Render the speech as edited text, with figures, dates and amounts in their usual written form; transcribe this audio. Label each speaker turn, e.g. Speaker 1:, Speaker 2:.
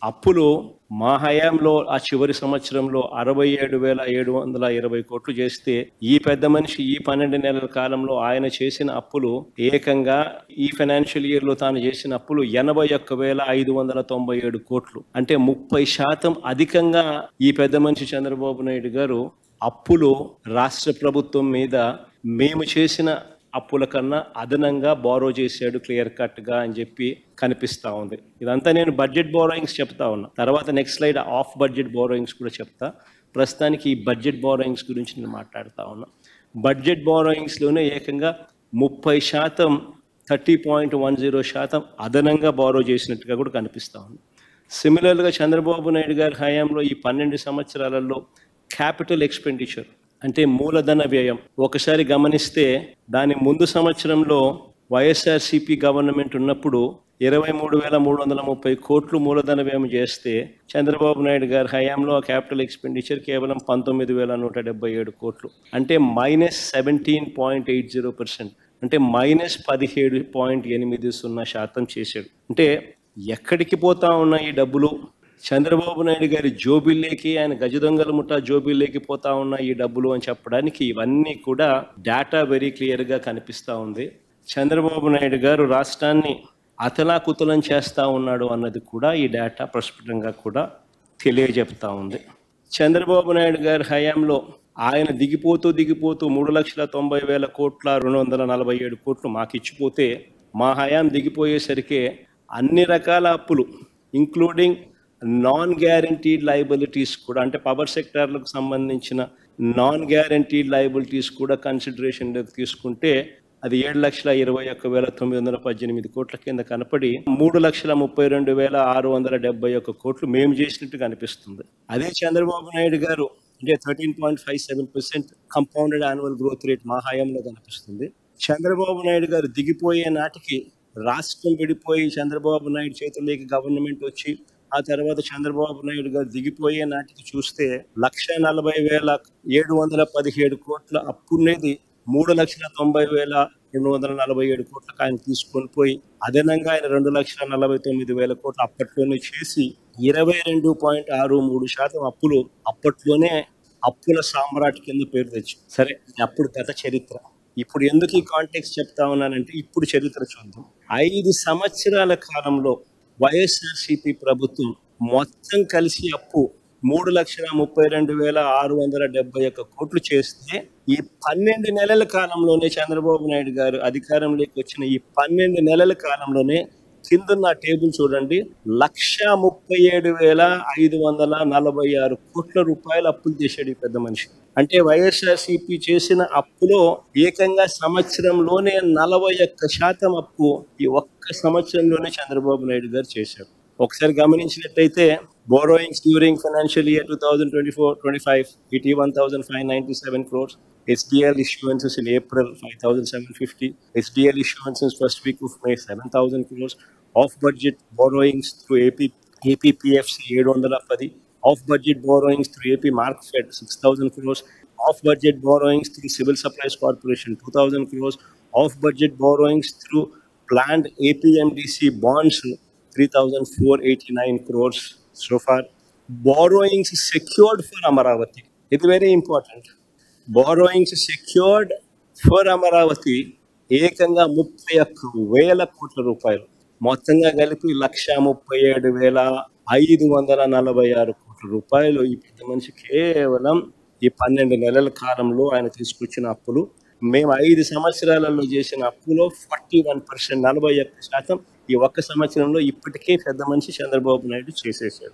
Speaker 1: అప్పులు మా హయాంలో ఆ చివరి సంవత్సరంలో 67,720 కోట్లు చేస్తే ఈ పెద్ద మనిషి ఈ 12 నెలల కాలంలో ఆయన చేసిన అప్పులు ఏకంగా ఈ ఫైనాన్షియల్ ఇయర్ లో తాను చేసిన అప్పులు 81,597 కోట్లు. అంటే 30% అధికంగా ఈ పెద్ద మనిషి చంద్రబాబు నాయుడు గారు అప్పులు రాష్ట్ర ప్రభుత్వం మీద మేము చేసిన అప్పుల కన్నా అదనంగా బారో చేశాడు క్లియర్ కట్ గా అని చెప్పి కనిపిస్తా ఉంది. ఇదంతా నేను బడ్జెట్ బారోయింగ్స్ చెప్తా ఉన్నా. తర్వాత next slide of budget borrowings కూడా చెప్తా. ప్రస్తుతానికి ఈ బడ్జెట్ బారోయింగ్స్ గురించి నేను మాట్లాడుతా ఉన్నా. బడ్జెట్ బారోయింగ్స్ లోనే ఏకంగా 30% 30.10% అదనంగా బారో చేసినట్టుగా కూడా కనిపిస్తా ఉంది. సిమిలర్గా చంద్రబాబు నాయుడు గారి హయాంలో ఈ 12 సంవత్సరాలలో క్యాపిటల్ ఎక్స్పెండిచర్ అంటే మూలధన వ్యయం ఒకసారి గమనిస్తే దాని ముందు సంవత్సరంలో వైఎస్ఆర్సీపీ గవర్నమెంట్ ఉన్నప్పుడు 23,330 కోట్లు మూలధన వ్యయం చేస్తే చంద్రబాబు నాయుడు గారి హయాంలో ఆ క్యాపిటల్ ఎక్స్పెండిచర్ కేవలం 19,177 కోట్లు. అంటే -17.80%, అంటే -17.80% చేశాడు. అంటే ఎక్కడికి పోతా ఉన్న ఈ డబ్బులు? చంద్రబాబు నాయుడు గారి జోబిల్లేకి, ఆయన గజ దొంగల ముఠా జోబిల్లేకి పోతా ఉన్న ఈ డబ్బులు అని చెప్పడానికి ఇవన్నీ కూడా డేటా వెరీ క్లియర్గా కనిపిస్తూ ఉంది. చంద్రబాబు నాయుడు గారు రాష్ట్రాన్ని అతలాకుతలం చేస్తూ ఉన్నాడు అన్నది కూడా ఈ డేటా ప్రస్ఫుటంగా కూడా తెలియజెప్తా ఉంది. చంద్రబాబు నాయుడు గారి హయాంలో ఆయన దిగిపోతూ 3,90,000 కోట్ల 247 కోట్లు మాకు ఇచ్చిపోతే మా హయాం దిగిపోయేసరికి అన్ని రకాల అప్పులు ఇంక్లూడింగ్ నాన్ గ్యారంటీడ్ లయబిలిటీస్ కూడా, అంటే పవర్ సెక్టార్లకు సంబంధించిన నాన్ గ్యారంటీడ్ లయబిలిటీస్ కూడా కన్సిడరేషన్లోకి తీసుకుంటే అది 7,21,918 కోట్ల కింద కనపడి 3,32,671 కోట్లు మేము చేసినట్టు కనిపిస్తుంది. అదే చంద్రబాబు నాయుడు గారు అంటే 13.57% కంపౌండెడ్ యాన్యువల్ గ్రోత్ రేట్ మా హయాంలో కనిపిస్తుంది. చంద్రబాబు నాయుడు గారు దిగిపోయే నాటికి రాష్ట్రం విడిపోయి చంద్రబాబు నాయుడు చేతుల్లోకి గవర్నమెంట్ వచ్చి ఆ తర్వాత చంద్రబాబు నాయుడు గారు దిగిపోయే నాటికి చూస్తే 1,40,717 కోట్ల అప్పునేది 3,90,847 కోట్లకు ఆయన తీసుకొని పోయి అదనంగా ఆయన 2,49,000 కోట్లు అప్పట్లోనే చేసి 22.63% అప్పులు అప్పట్లోనే అప్పుల సామ్రాట్ కింద పేరు తెచ్చు. సరే, అప్పుడు గత చరిత్ర. ఇప్పుడు ఎందుకు ఈ కాంటెక్స్ట్ చెప్తా ఉన్నానంటే ఇప్పుడు చరిత్ర చూద్దాం. 5 సంవత్సరాల కాలంలో వైఎస్ఆర్సీపీ ప్రభుత్వం మొత్తం కలిసి అప్పు 3,32,671 కోట్లు చేస్తే ఈ 12 నెలల కాలంలోనే చంద్రబాబు నాయుడు గారు అధికారంలోకి వచ్చిన ఈ 12 నెలల కాలంలోనే కిందన్న టేబుల్ చూడండి, 1,37,546 కోట్ల రూపాయలు అప్పులు చేశాడు ఈ పెద్ద మనిషి. అంటే వైఎస్ఆర్సీపీ చేసిన అప్పులో ఏకంగా సంవత్సరంలోనే 41% అప్పు ఈ ఒక్క సంవత్సరంలోనే చంద్రబాబు నాయుడు గారు చేశారు. ఒకసారి గమనించినట్టయితే borrowings during financial year 2024-25 81,597 crores, SDL issuances in April 5,750, SDL issuances first week of May 7,000 crores, off budget borrowings through APPFC 710, off budget borrowings through AP Markfed 6,000 crores, off budget borrowings through Civil Supplies Corporation 2,000 crores, off budget borrowings through planned APMDC bonds 3,489 crores so far. Borrowings secured for Amaravati. It's very important. Borrowings secured for Amaravati ఏకంగా 31,000 కోట్ల రూపాయలు. మొత్తంగా కలిపి 1,37,546 కోట్ల రూపాయలు ఈ పెద్ద మనిషి కేవలం ఈ 12 నెలల కాలంలో ఆయన తీసుకొచ్చిన అప్పులు. మేము 5 సంవత్సరాలలో చేసిన అప్పులో 41%, 41% ఈ ఒక్క సంవత్సరంలో ఇప్పటికే పెద్ద మనిషి చంద్రబాబు నాయుడు చేసేసాడు.